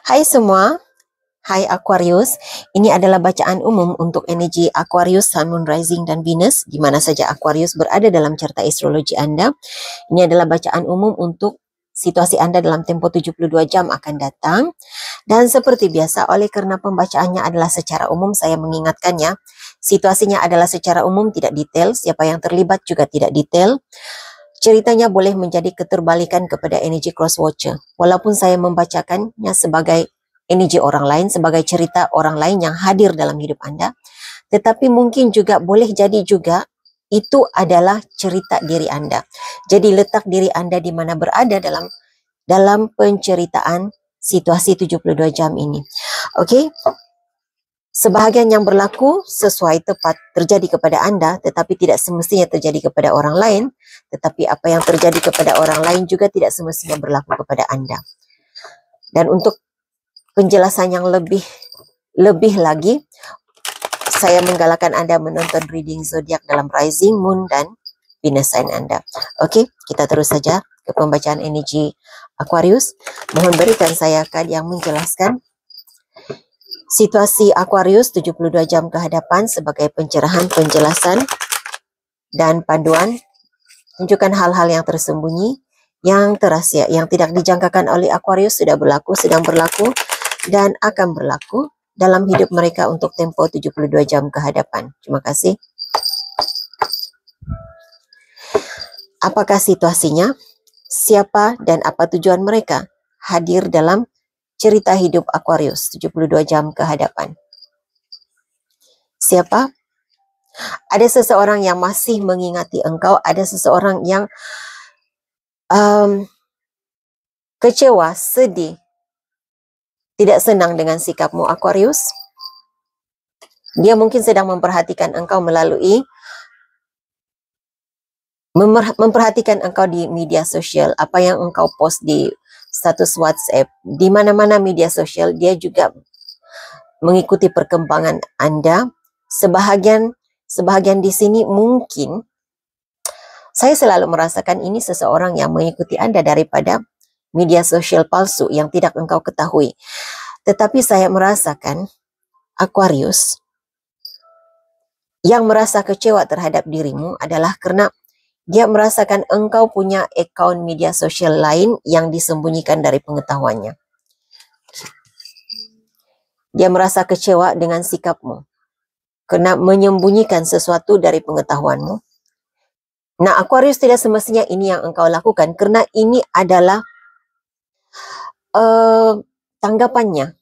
Hai semua, hai Aquarius. Ini adalah bacaan umum untuk energi Aquarius, Sun, Moon, Rising, dan Venus, di mana saja Aquarius berada dalam carta astrologi Anda. Ini adalah bacaan umum untuk situasi Anda dalam tempo 72 jam akan datang. Dan seperti biasa, oleh karena pembacaannya adalah secara umum, saya mengingatkannya, situasinya adalah secara umum, tidak detail, siapa yang terlibat juga tidak detail. Ceritanya boleh menjadi keterbalikan kepada energi cross watcher. Walaupun saya membacakannya sebagai energi orang lain, sebagai cerita orang lain yang hadir dalam hidup Anda, tetapi mungkin juga boleh jadi juga itu adalah cerita diri Anda. Jadi letak diri Anda di mana berada dalam penceritaan situasi 72 jam ini. Oke? Sebahagian yang berlaku sesuai tepat terjadi kepada Anda, tetapi tidak semestinya terjadi kepada orang lain. Tetapi apa yang terjadi kepada orang lain juga tidak semestinya berlaku kepada Anda. Dan untuk penjelasan yang lebih lagi, saya menggalakkan Anda menonton reading zodiak dalam rising, moon, dan Venus sign Anda. Oke, kita terus saja ke pembacaan energi Aquarius. Mohon berikan saya kad yang menjelaskan situasi Aquarius 72 jam ke hadapan sebagai pencerahan, penjelasan, dan panduan. Tunjukkan hal-hal yang tersembunyi, yang terahsia, yang tidak dijangkakan oleh Aquarius sudah berlaku, sedang berlaku, dan akan berlaku dalam hidup mereka untuk tempo 72 jam ke hadapan. Terima kasih. Apakah situasinya? Siapa dan apa tujuan mereka hadir dalam cerita hidup Aquarius 72 jam ke hadapan? Siapa? Ada seseorang yang masih mengingati engkau, ada seseorang yang kecewa, sedih, tidak senang dengan sikapmu Aquarius. Dia mungkin sedang memperhatikan engkau memperhatikan engkau di media sosial, apa yang engkau post di status WhatsApp, di mana-mana media sosial, dia juga mengikuti perkembangan Anda. Sebahagian di sini mungkin saya selalu merasakan ini seseorang yang mengikuti Anda daripada media sosial palsu yang tidak engkau ketahui. Tetapi saya merasakan Aquarius yang merasa kecewa terhadap dirimu adalah karena dia merasakan engkau punya account media sosial lain yang disembunyikan dari pengetahuannya. Dia merasa kecewa dengan sikapmu karena menyembunyikan sesuatu dari pengetahuanmu. Nah, Aquarius tidak semestinya ini yang engkau lakukan, karena ini adalah tanggapannya.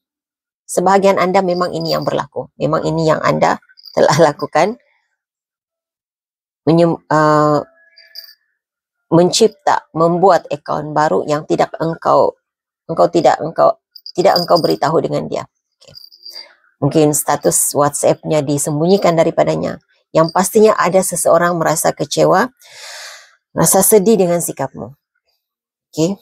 Sebahagian Anda memang ini yang berlaku, memang ini yang Anda telah lakukan, mencipta, membuat account baru yang tidak engkau beritahu dengan dia. Mungkin status WhatsApp-nya disembunyikan daripadanya. Yang pastinya ada seseorang merasa kecewa, merasa sedih dengan sikapmu. Oke.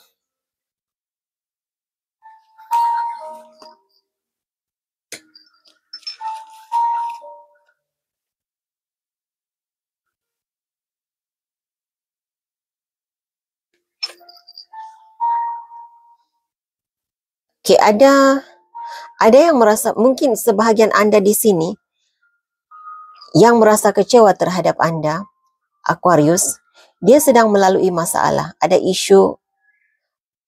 Oke, ada yang merasa, mungkin sebahagian Anda di sini yang merasa kecewa terhadap Anda, Aquarius, dia sedang melalui masalah, ada isu,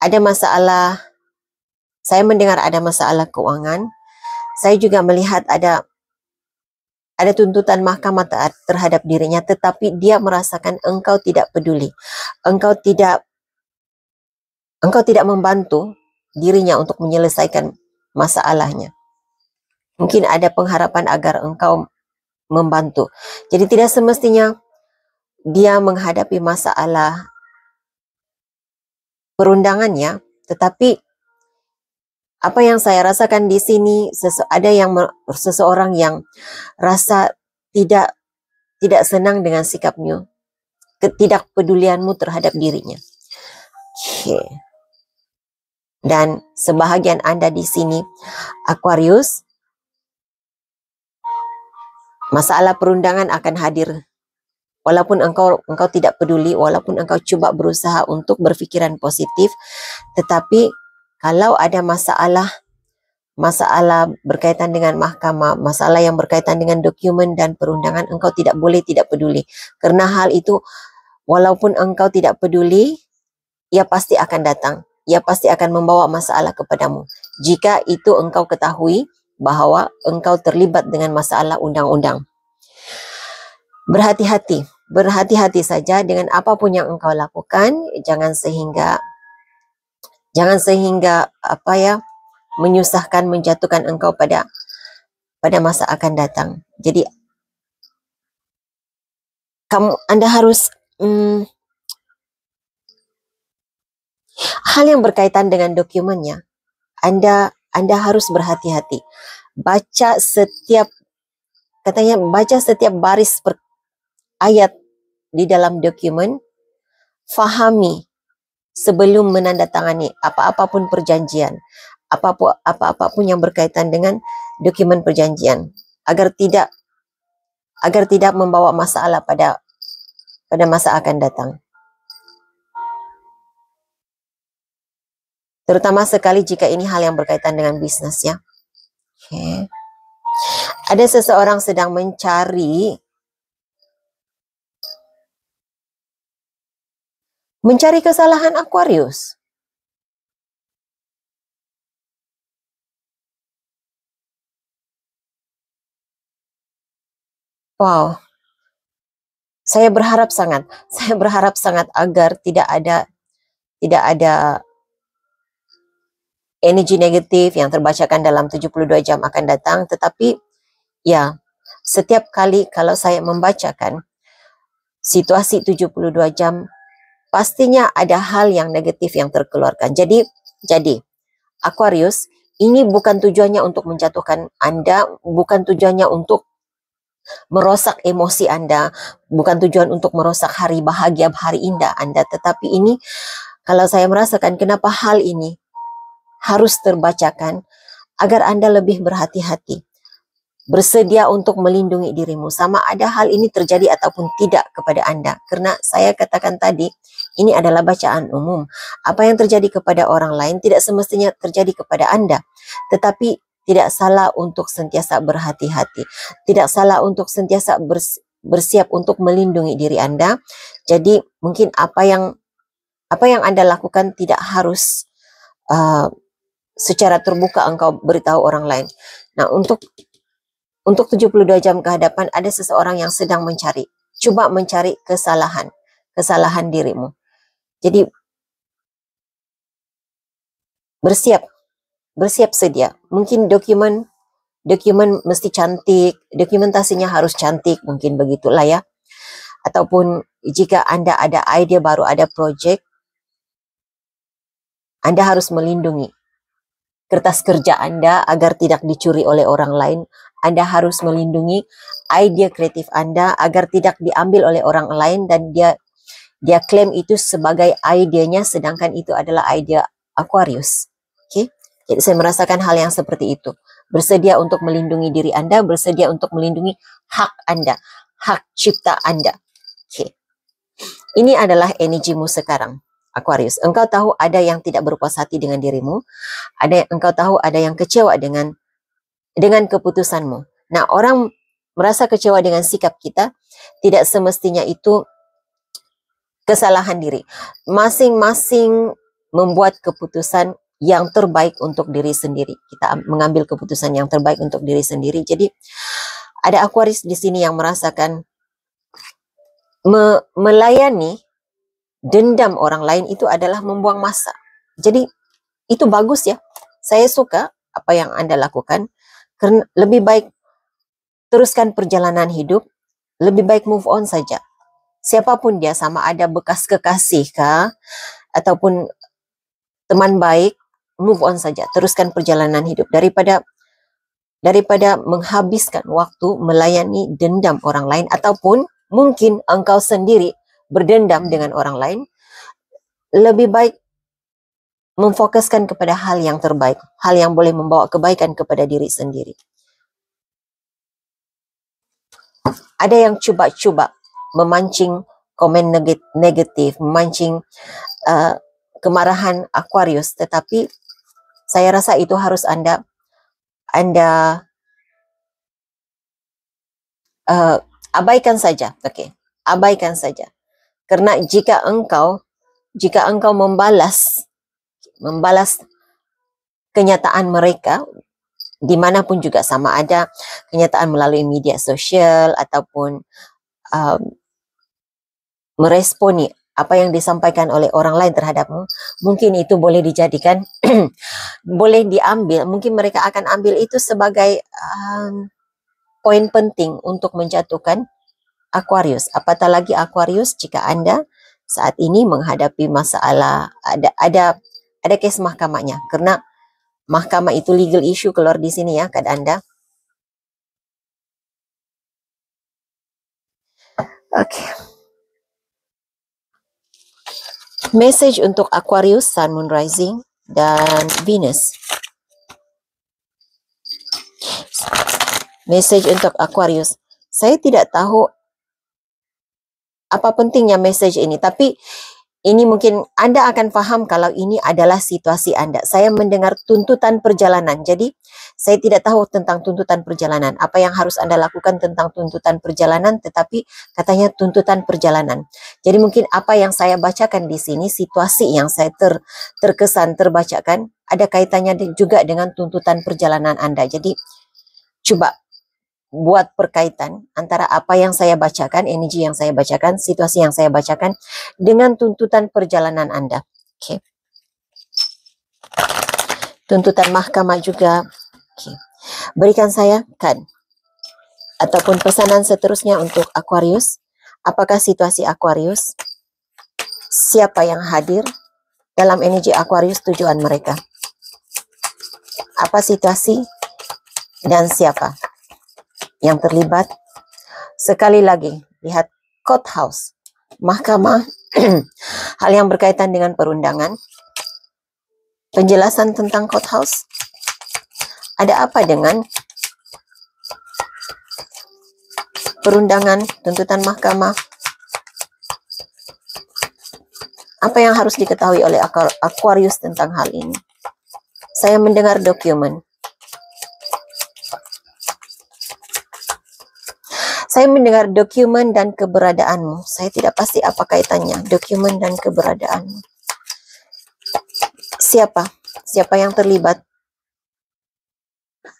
ada masalah. Saya mendengar ada masalah keuangan. Saya juga melihat ada tuntutan mahkamah terhadap dirinya, tetapi dia merasakan engkau tidak peduli. Engkau tidak membantu dirinya untuk menyelesaikan masalahnya. Mungkin ada pengharapan agar engkau membantu. Jadi tidak semestinya dia menghadapi masalah perundangannya, tetapi apa yang saya rasakan di sini, ada seseorang yang rasa tidak senang dengan sikapmu, ketidakpedulianmu terhadap dirinya. Oke. Dan sebahagian Anda di sini, Aquarius, masalah perundangan akan hadir. Walaupun engkau tidak peduli, walaupun engkau coba berusaha untuk berpikiran positif, tetapi kalau ada masalah masalah berkaitan dengan mahkamah, masalah yang berkaitan dengan dokumen dan perundangan, engkau tidak boleh tidak peduli. Karena hal itu, walaupun engkau tidak peduli, ia pasti akan datang. Ia pasti akan membawa masalah kepadamu. Jika itu engkau ketahui bahwa engkau terlibat dengan masalah undang-undang. Berhati-hati. Berhati-hati saja dengan apapun yang engkau lakukan. Jangan sehingga menyusahkan, menjatuhkan engkau pada masa akan datang. Jadi Anda harus hal yang berkaitan dengan dokumennya, Anda harus berhati-hati. Baca setiap baris ayat di dalam dokumen, fahami sebelum menandatangani apa-apapun perjanjian, apa-apapun yang berkaitan dengan dokumen perjanjian, agar tidak membawa masalah pada masa akan datang. Terutama sekali jika ini hal yang berkaitan dengan bisnis, ya. Okay. Ada seseorang sedang mencari kesalahan Aquarius. Wow. Saya berharap sangat agar tidak ada energi negatif yang terbacakan dalam 72 jam akan datang. Tetapi ya, setiap kali kalau saya membacakan situasi 72 jam, pastinya ada hal yang negatif yang terkeluarkan. Jadi Aquarius, ini bukan tujuannya untuk menjatuhkan Anda, bukan tujuannya untuk merosak emosi Anda, bukan tujuan untuk merosak hari bahagia, hari indah Anda. Tetapi ini, kalau saya merasakan kenapa hal ini harus terbacakan, agar Anda lebih berhati-hati, bersedia untuk melindungi dirimu, sama ada hal ini terjadi ataupun tidak kepada Anda. Karena saya katakan tadi, ini adalah bacaan umum. Apa yang terjadi kepada orang lain tidak semestinya terjadi kepada Anda. Tetapi tidak salah untuk sentiasa berhati-hati. Tidak salah untuk sentiasa bersiap untuk melindungi diri Anda. Jadi mungkin apa yang Anda lakukan tidak harus secara terbuka engkau beritahu orang lain. Nah, untuk 72 jam ke hadapan ada seseorang yang sedang coba mencari kesalahan dirimu. Jadi bersiap sedia. Mungkin dokumen mesti cantik, dokumentasinya harus cantik, mungkin begitulah ya. Ataupun jika Anda ada ide baru, ada project, Anda harus melindungi kertas kerja Anda agar tidak dicuri oleh orang lain. Anda harus melindungi ide kreatif Anda agar tidak diambil oleh orang lain dan dia klaim itu sebagai idenya, sedangkan itu adalah ide Aquarius. Oke? Jadi saya merasakan hal yang seperti itu. Bersedia untuk melindungi diri Anda, bersedia untuk melindungi hak Anda, hak cipta Anda. Oke. Ini adalah energimu sekarang, Aquarius. Engkau tahu ada yang tidak berpuas hati dengan dirimu, engkau tahu ada yang kecewa dengan keputusanmu. Nah, orang merasa kecewa dengan sikap kita, tidak semestinya itu kesalahan diri. Masing-masing membuat keputusan yang terbaik untuk diri sendiri. Kita mengambil keputusan yang terbaik untuk diri sendiri. Jadi ada Aquarius di sini yang merasakan melayani dendam orang lain itu adalah membuang masa. Jadi itu bagus ya. Saya suka apa yang Anda lakukan. Karena lebih baik teruskan perjalanan hidup, lebih baik move on saja. Siapapun dia, sama ada bekas kekasih kah, ataupun teman baik, move on saja. Teruskan perjalanan hidup daripada menghabiskan waktu melayani dendam orang lain, ataupun mungkin engkau sendiri berdendam dengan orang lain. Lebih baik memfokuskan kepada hal yang terbaik, hal yang boleh membawa kebaikan kepada diri sendiri. Ada yang coba-coba memancing komen negatif, memancing kemarahan Aquarius, tetapi saya rasa itu harus Anda Anda abaikan saja, abaikan saja. Karena jika engkau membalas kenyataan mereka, dimanapun juga, sama ada kenyataan melalui media sosial ataupun meresponi apa yang disampaikan oleh orang lain terhadapmu, mungkin itu boleh dijadikan, boleh diambil, mungkin mereka akan ambil itu sebagai poin penting untuk menjatuhkan Aquarius. Apatah lagi Aquarius jika Anda saat ini menghadapi masalah, ada kes mahkamahnya, karena mahkamah itu legal issue keluar di sini ya, kad Anda. Oke. Message untuk Aquarius, Sun, Moon, Rising, dan Venus. Message untuk Aquarius. Saya tidak tahu apa pentingnya message ini, tapi ini mungkin Anda akan paham kalau ini adalah situasi Anda. Saya mendengar tuntutan perjalanan. Jadi, saya tidak tahu tentang tuntutan perjalanan. Apa yang harus Anda lakukan tentang tuntutan perjalanan, tetapi katanya tuntutan perjalanan. Jadi, mungkin apa yang saya bacakan di sini, situasi yang saya terkesan terbacakan, ada kaitannya juga dengan tuntutan perjalanan Anda. Jadi, coba buat perkaitan antara apa yang saya bacakan, energi yang saya bacakan, situasi yang saya bacakan dengan tuntutan perjalanan Anda. Oke. Tuntutan mahkamah juga. Oke. Berikan saya kad ataupun pesanan seterusnya untuk Aquarius. Apakah situasi Aquarius? Siapa yang hadir dalam energi Aquarius, tujuan mereka? Apa situasi dan siapa yang terlibat? Sekali lagi, lihat court house, mahkamah, hal yang berkaitan dengan perundangan, penjelasan tentang court house. Ada apa dengan perundangan, tuntutan mahkamah? Apa yang harus diketahui oleh Aquarius tentang hal ini? Saya mendengar dokumen. Saya mendengar dokumen dan keberadaanmu. Saya tidak pasti apa kaitannya, dokumen dan keberadaanmu. Siapa? Siapa yang terlibat?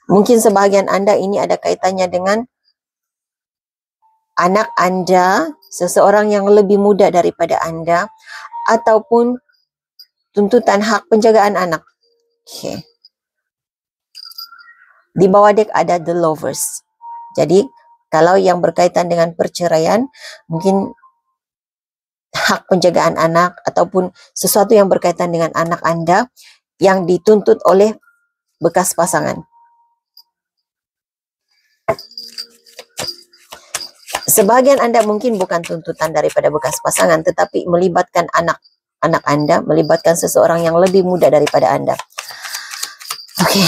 Mungkin sebahagian Anda ini ada kaitannya dengan anak Anda, seseorang yang lebih muda daripada Anda, ataupun tuntutan hak penjagaan anak. Oke. Di bawah dek ada the lovers. Jadi, kalau yang berkaitan dengan perceraian, mungkin hak penjagaan anak ataupun sesuatu yang berkaitan dengan anak Anda yang dituntut oleh bekas pasangan. Sebagian Anda mungkin bukan tuntutan daripada bekas pasangan, tetapi melibatkan anak Anda, melibatkan seseorang yang lebih muda daripada Anda. Oke.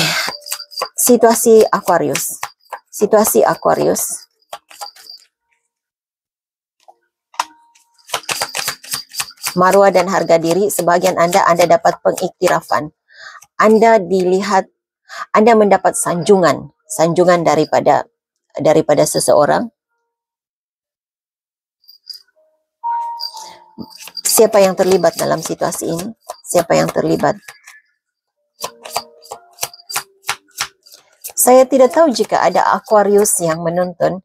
Situasi Aquarius. Situasi Aquarius. Marwah dan harga diri, sebagian Anda dapat pengiktirafan. Anda dilihat, Anda mendapat sanjungan daripada seseorang. Siapa yang terlibat dalam situasi ini? Siapa yang terlibat? Saya tidak tahu jika ada Aquarius yang menonton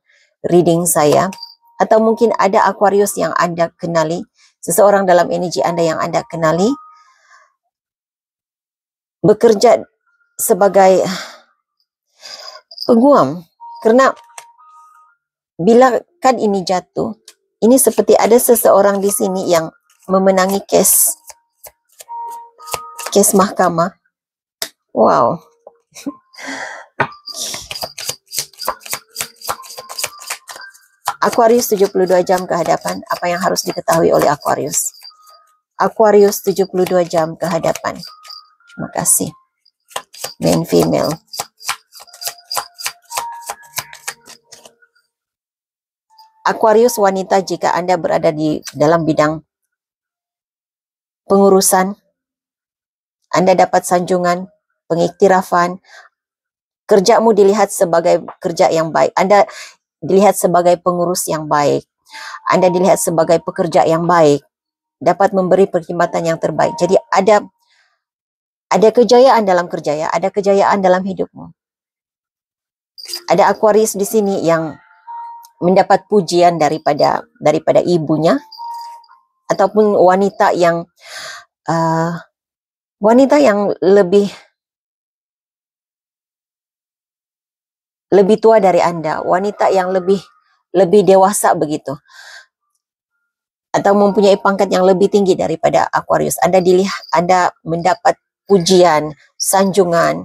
reading saya, atau mungkin ada Aquarius yang Anda kenali, seseorang dalam energi Anda yang Anda kenali, bekerja sebagai peguam. Karena bila kad ini jatuh, ini seperti ada seseorang di sini yang memenangi kes mahkamah. Wow. Aquarius 72 jam ke hadapan. Apa yang harus diketahui oleh Aquarius? Aquarius 72 jam ke hadapan. Terima kasih. Men, female. Aquarius wanita, jika Anda berada di dalam bidang pengurusan, Anda dapat sanjungan, pengiktirafan, Kerjamu dilihat sebagai kerja yang baik. Anda dilihat sebagai pengurus yang baik. Anda dilihat sebagai pekerja yang baik. Dapat memberi perkhidmatan yang terbaik. Jadi ada kejayaan dalam kerja ya, ada kejayaan dalam hidupmu. Ada Aquarius di sini yang mendapat pujian daripada ibunya, ataupun wanita yang lebih tua dari Anda, wanita yang lebih dewasa begitu, atau mempunyai pangkat yang lebih tinggi daripada Aquarius. Anda mendapat pujian, sanjungan.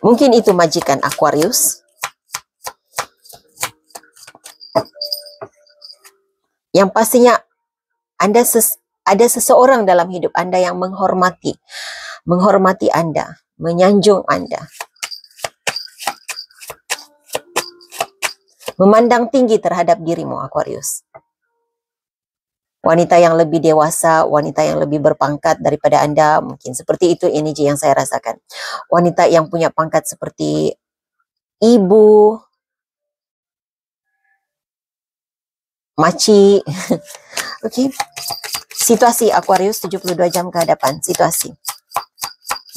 Mungkin itu majikan Aquarius. Yang pastinya ada seseorang dalam hidup Anda yang menghormati Anda, menyanjung Anda, memandang tinggi terhadap dirimu, Aquarius. Wanita yang lebih dewasa, wanita yang lebih berpangkat daripada Anda, mungkin seperti itu energi yang saya rasakan. Wanita yang punya pangkat seperti ibu, maci. Oke. Situasi Aquarius 72 jam ke hadapan, situasi.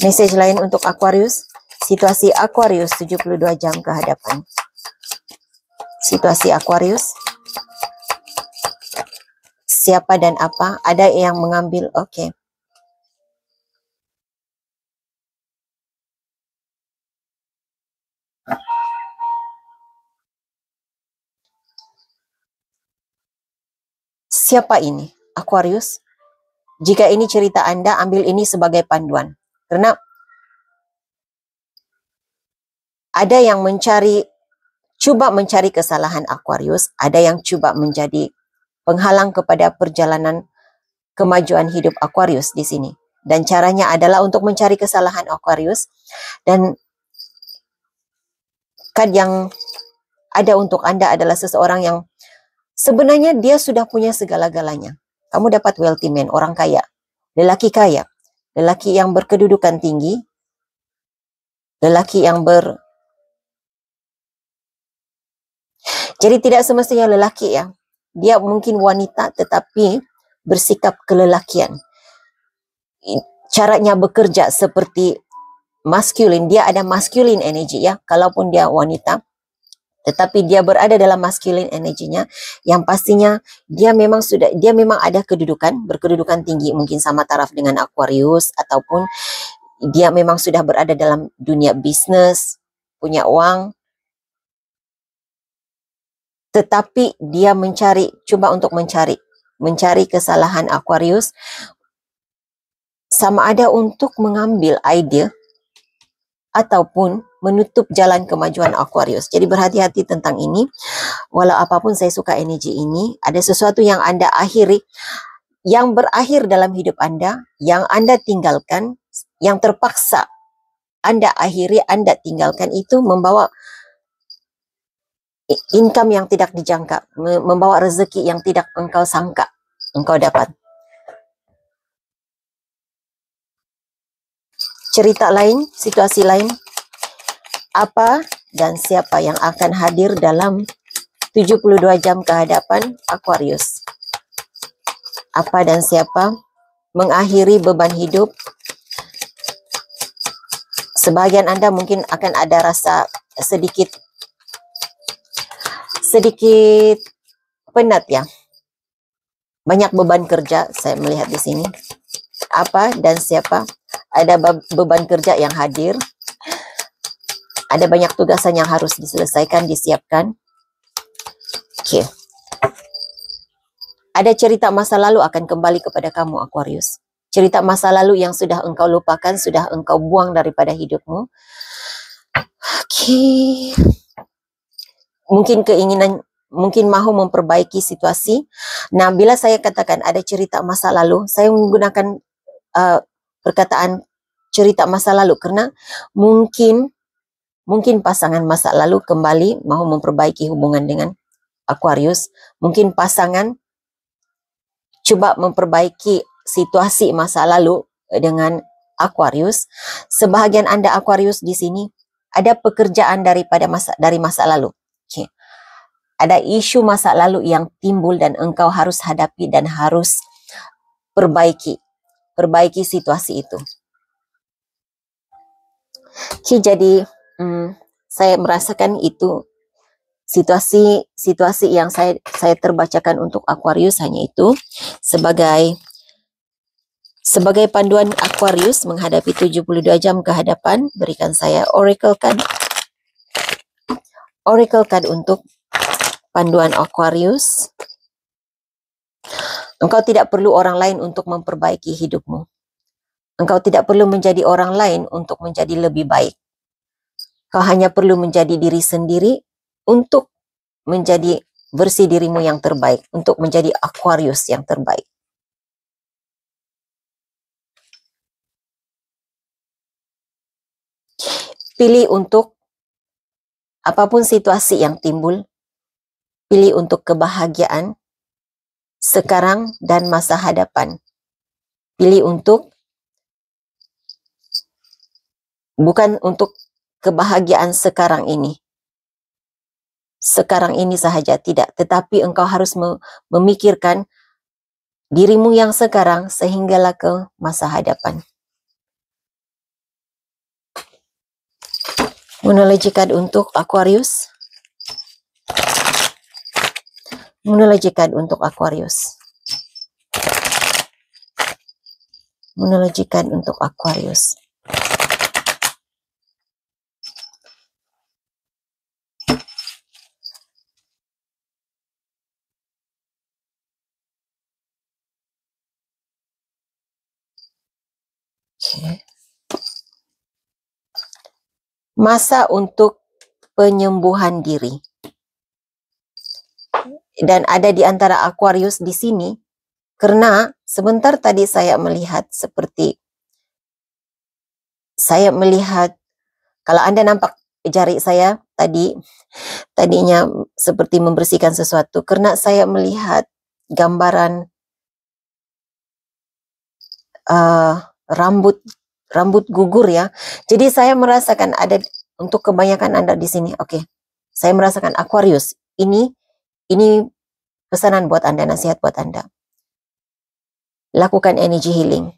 Message lain untuk Aquarius, situasi Aquarius 72 jam ke hadapan. Situasi Aquarius. Siapa dan apa? Ada yang mengambil, oke. Siapa ini? Aquarius. Jika ini cerita Anda, ambil ini sebagai panduan. Karena ada yang coba mencari kesalahan Aquarius, ada yang coba menjadi penghalang kepada perjalanan kemajuan hidup Aquarius di sini. Dan caranya adalah untuk mencari kesalahan Aquarius. Dan kad yang ada untuk Anda adalah seseorang yang sebenarnya dia sudah punya segala-galanya. Kamu dapat wealthy man, orang kaya, lelaki kaya, lelaki yang berkedudukan tinggi, lelaki yang Jadi tidak semestinya lelaki ya. Dia mungkin wanita tetapi bersikap kelelakian. Caranya bekerja seperti maskulin. Dia ada maskulin energi ya. Kalaupun dia wanita, tetapi dia berada dalam maskulin energinya, yang pastinya dia memang ada berkedudukan tinggi, mungkin sama taraf dengan Aquarius, ataupun dia memang sudah berada dalam dunia bisnis, punya uang. Tetapi dia coba untuk mencari kesalahan Aquarius, sama ada untuk mengambil ide ataupun menutup jalan kemajuan Aquarius. Jadi berhati-hati tentang ini. Walau apapun saya suka energi ini, ada sesuatu yang Anda akhiri, yang berakhir dalam hidup Anda, yang Anda tinggalkan, yang terpaksa Anda akhiri, Anda tinggalkan, itu membawa income yang tidak dijangka, membawa rezeki yang tidak engkau sangka engkau dapat. Cerita lain, situasi lain, apa dan siapa yang akan hadir dalam 72 jam ke hadapan Aquarius? Apa dan siapa mengakhiri beban hidup? Sebagian Anda mungkin akan ada rasa sedikit penat ya. Banyak beban kerja saya melihat di sini. Apa dan siapa? Ada beban kerja yang hadir. Ada banyak tugasan yang harus diselesaikan, disiapkan. Oke. Ada cerita masa lalu akan kembali kepada kamu, Aquarius. Cerita masa lalu yang sudah engkau lupakan, sudah engkau buang daripada hidupmu. Oke. Mungkin mahu memperbaiki situasi. Nah, bila saya katakan ada cerita masa lalu, saya menggunakan perkataan cerita masa lalu karena mungkin pasangan masa lalu kembali mahu memperbaiki hubungan dengan Aquarius. Mungkin pasangan coba memperbaiki situasi masa lalu dengan Aquarius, sebahagian Anda Aquarius di sini ada pekerjaan dari masa lalu. Okay. Ada isu masa lalu yang timbul dan engkau harus hadapi dan harus perbaiki situasi itu. Okay, jadi saya merasakan itu situasi yang saya terbacakan untuk Aquarius hanya itu sebagai panduan Aquarius menghadapi 72 jam ke hadapan. Berikan saya Oracle card untuk panduan Aquarius. Engkau tidak perlu orang lain untuk memperbaiki hidupmu. Engkau tidak perlu menjadi orang lain untuk menjadi lebih baik. Kau hanya perlu menjadi diri sendiri untuk menjadi versi dirimu yang terbaik, untuk menjadi Aquarius yang terbaik. Pilih untuk apapun situasi yang timbul, pilih untuk kebahagiaan sekarang dan masa hadapan. Pilih untuk bukan untuk kebahagiaan sekarang ini sahaja, tidak, tetapi engkau harus memikirkan dirimu yang sekarang sehinggalah ke masa hadapan. Monology card untuk Aquarius. Monology card untuk Aquarius. Monology card untuk Aquarius. Okay. Masa untuk penyembuhan diri. Dan ada di antara Aquarius di sini, karena sebentar tadi saya melihat kalau Anda nampak jari saya tadinya seperti membersihkan sesuatu, karena saya melihat gambaran rambut gugur ya. Jadi saya merasakan ada untuk kebanyakan Anda di sini. Oke. Saya merasakan Aquarius. Ini pesanan buat Anda, nasihat buat Anda. Lakukan energy healing.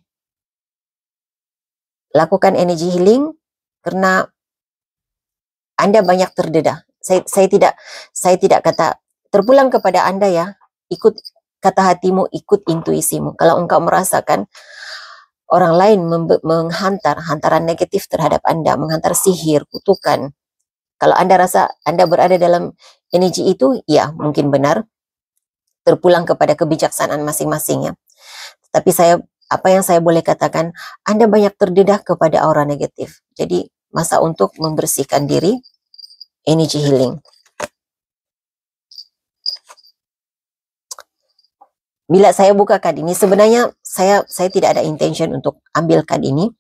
Lakukan energy healing karena Anda banyak terdedah. Saya tidak kata terpulang kepada Anda ya. Ikut kata hatimu, ikut intuisimu. Kalau engkau merasakan orang lain menghantar hantaran negatif terhadap Anda, menghantar sihir, kutukan. Kalau Anda rasa Anda berada dalam energi itu, ya mungkin benar. Terpulang kepada kebijaksanaan masing-masing ya. Tapi apa yang saya boleh katakan, Anda banyak terdedah kepada aura negatif. Jadi masa untuk membersihkan diri, energy healing. Bila saya buka card ini, sebenarnya saya tidak ada intention untuk ambil card ini.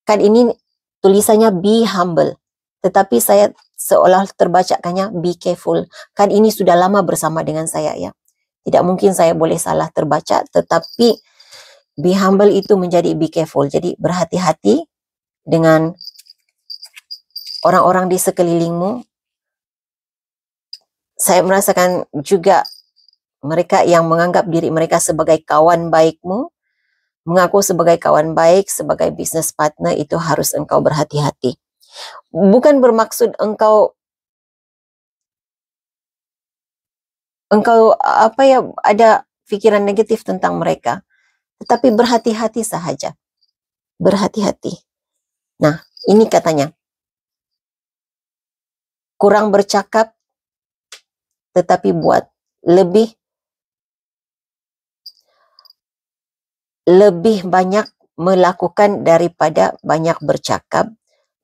Card ini tulisannya be humble. Tetapi saya seolah terbacakannya be careful. Card ini sudah lama bersama dengan saya ya. Tidak mungkin saya boleh salah terbaca. Tetapi be humble itu menjadi be careful. Jadi berhati-hati dengan orang-orang di sekelilingmu. Saya merasakan juga mereka yang menganggap diri mereka sebagai kawan baikmu, mengaku sebagai kawan baik, sebagai business partner, itu harus engkau berhati-hati. Bukan bermaksud engkau ada pikiran negatif tentang mereka, tetapi berhati-hati sahaja. Berhati-hati. Nah, ini katanya. Kurang bercakap, tetapi buat lebih banyak melakukan daripada banyak bercakap,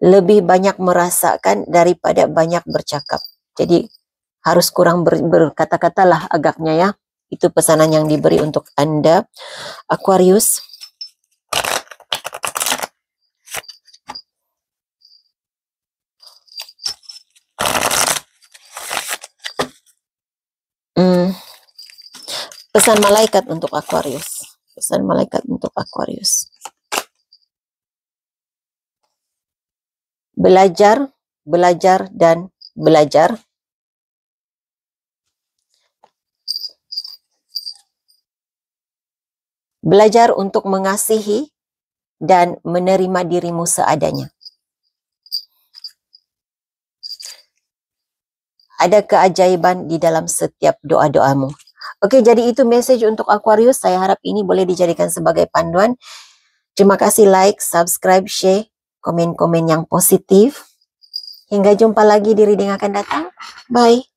lebih banyak merasakan daripada banyak bercakap. Jadi harus kurang berkata-kata lah agaknya ya. Itu pesanan yang diberi untuk Anda, Aquarius. Pesan malaikat untuk Aquarius. Pesan malaikat untuk Aquarius. belajar, belajar, dan belajar. Belajar untuk mengasihi dan menerima dirimu seadanya. Ada keajaiban di dalam setiap doa-doamu. Oke, jadi itu message untuk Aquarius. Saya harap ini boleh dijadikan sebagai panduan. Terima kasih like, subscribe, share, komen-komen yang positif. Hingga jumpa lagi di reading akan datang. Bye.